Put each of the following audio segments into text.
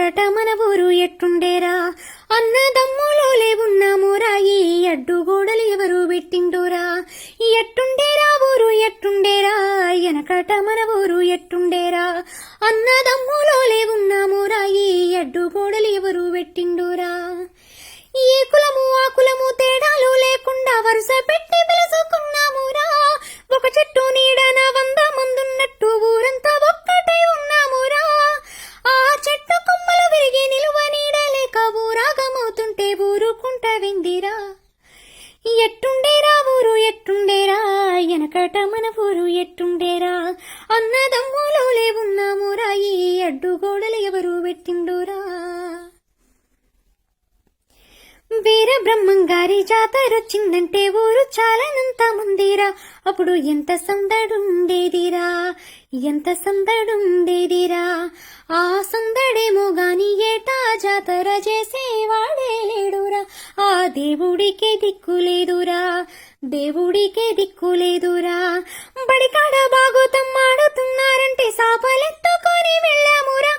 ఎనకట మన ఊరు ఎట్టుండేరా, అన్నదమ్ములో లేవున్నామురా, ఈ అడ్డుగోడలు ఎవరు పెట్టిండోరా. ఎట్టుండేరా ఊరు ఎట్టుండేరా, ఎనకట మన ఊరు ఎట్టుండేరా, అన్నదమ్ములో లేవున్నామురా, ఈ అడ్డుగోడలు ఎవరు పెట్టిండోరా. ఏ కులము ఆ కులము తేడాలు లేకుండా వరుస పెట్టి పిలుసుకున్నామురా, ఒక చెట్టు నీడన 100 మందున్నట్టు ఊరంతా ఒక్కటే ఉన్నామురా. ఆ చెట్టు కొమ్మలు విరిగి నిలువ నీడలేక ఊరాగమవుతుంటే ఊరుకుంట విందిరా. ఎట్టుండేరా ఊరు ఎట్టుండేరా, ఎనకట మన ఊరు ఎట్టుండేరా, అన్నదమ్ములు లేవున్నామురా, ఈ అడ్డుగోడలు ఎవరు పెట్టిండురా. వీర బ్రహ్మంగారి జాతరొచ్చిందంటే ఊరు చాలనంత మందిరా, అప్పుడు ఎంత సందడుండేదిరా, ఎంత సందడుండేదిరా. ఆ సందడేమో గాని ఏటా జాతర చేసేవాడే లేడురా, ఆ దేవుడికే దిక్కులేదురా, దేవుడికే దిక్కులేదురా. బడికాడ బాగోతం ఆడుతున్నారంటే సాపలెత్తుకొని వెళ్ళామురా,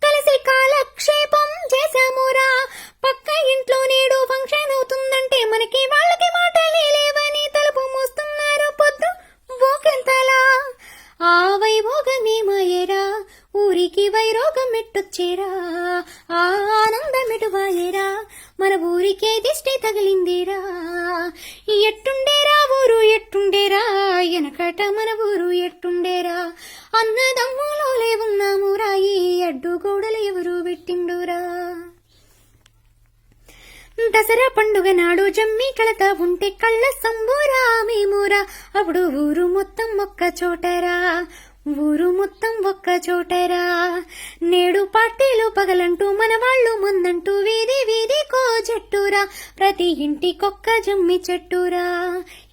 కలిసి కాలక్షేపం చేశామురా. పక్క ఇంట్లో నేడు ఫంక్షన్ అవుతుందంటే మనకి వాళ్ళకి మాటలే లేవని తలుపు మోస్తున్నారు పొద్దు ఓకెంతలా. ఆ వైభోగమే మాయేరా, ఊరికి వైరోగం ఎట్టొచ్చేరా, ఆ ఆనందమెటువాయేరా, మన ఊరికే దిష్టి తగిలిందిరా. ఎట్టుండేరా ఊరు ఎట్టుండేరా, ఎనకట మన ఊరు ఎట్టుండేరా, అన్నదమ్ములో లేవున్నామురా, ఈ అడ్డుగోడలు ఎవరు పెట్టిండురా. దసరా పండుగ నాడు జమ్మి కళతా ఉంటే కళ్ళ సంబురామేమోరా, అప్పుడు ఊరు మొత్తం ఒక్క చోటరా, ఊరు మొత్తం ఒక్క చోటరా. నేడు పార్టీలు పగలంటూ మన వాళ్ళు మందంటూ వీధి వీధికో చెట్టురా, ప్రతి ఇంటికొక్క జమ్మి చెట్టురా,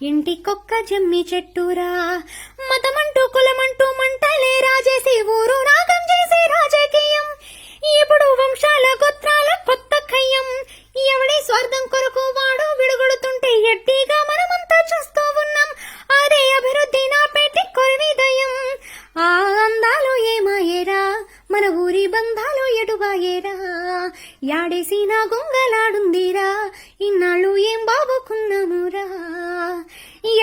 ఇంటికొక్క జమ్మి చెట్టురా. మతమంటూ కులమంటూ మంటలే రాజేసి ఊరు నాగం చేసే రాజకీయం, ఇప్పుడు వంశాల గోత్రాల కొత్త ఖయ్యం. ఎవడి స్వార్థం కొరకు వాడు విడుగుడుతుంటే ఎడ్డిగా మనమంతా చూస్తూ ఉన్నాం, అదే అభివృద్ధి నా పేటి కొరివిదయం. ఆ అందాలు ఏమాయేరా, మన ఊరి బంధాలు ఎటువాయేరా, యాడేసి నా గొంగలాడుందిరా, ఇన్నాళ్ళు ఏం బాబుకున్నామురా.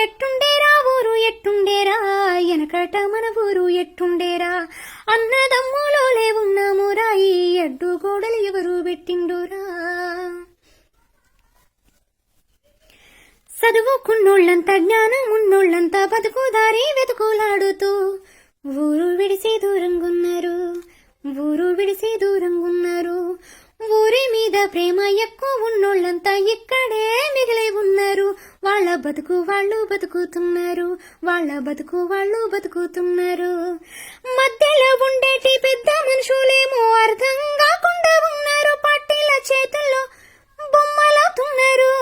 ఎట్టుండేరా ఊరు ఎట్టుండేరా, ఎనకట మన ఊరు ఎట్టుండేరా, అన్నదమ్ములో లేవున్నామురా, ఈ అడ్డుగోడలు ఎవరు పెట్టిండురా. చదువుకున్నోళ్ళంతా జ్ఞానం ఉన్నోళ్ళంతా బతుకుదారి వెతుకులాడుతూ ఊరు విడిసి దూరంగున్నారు, ఊరు విడిసి దూరంగున్నారు. ఊరి మీద ప్రేమ ఎక్కువ ఉన్నోళ్ళంతా ఇక్కడే మిగిలి ఉన్నారు, వాళ్ళ బతుకు వాళ్ళు బతుకుతున్నారు, వాళ్ళ బతుకు వాళ్ళు బతుకుతున్నారు. మధ్యలో ఉండేటి పెద్ద మనుషులేమో అర్థం కాకుండా ఉన్నారు, పార్టీల చేతుల్లో బొమ్మలవుతున్నారు.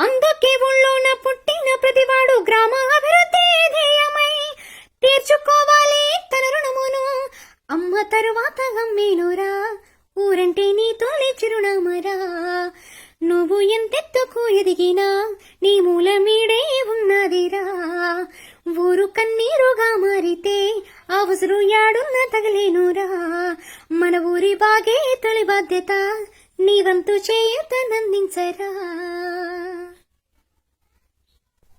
అందుకే ఊళ్ళోన పుట్టిన ప్రతివాడు గ్రామ అభివృద్ధి ధ్యేయమై తీర్చుకోవాలి తన రుణమును, అమ్మ తరువాత అమ్మేనురా, ఊరంటే నీ తోలి చిరునామరా. నువ్వు ఎంతెత్తుకు ఎదిగినా నీ మూలమీడే ఉన్నదిరా, ఊరు కన్నీరుగా మారితే ఆ ఉసురు యాడున్న తగలేనురా. మన ఊరి బాగే తొలి బాధ్యత, నీ వంతు చేయుతనందించరా.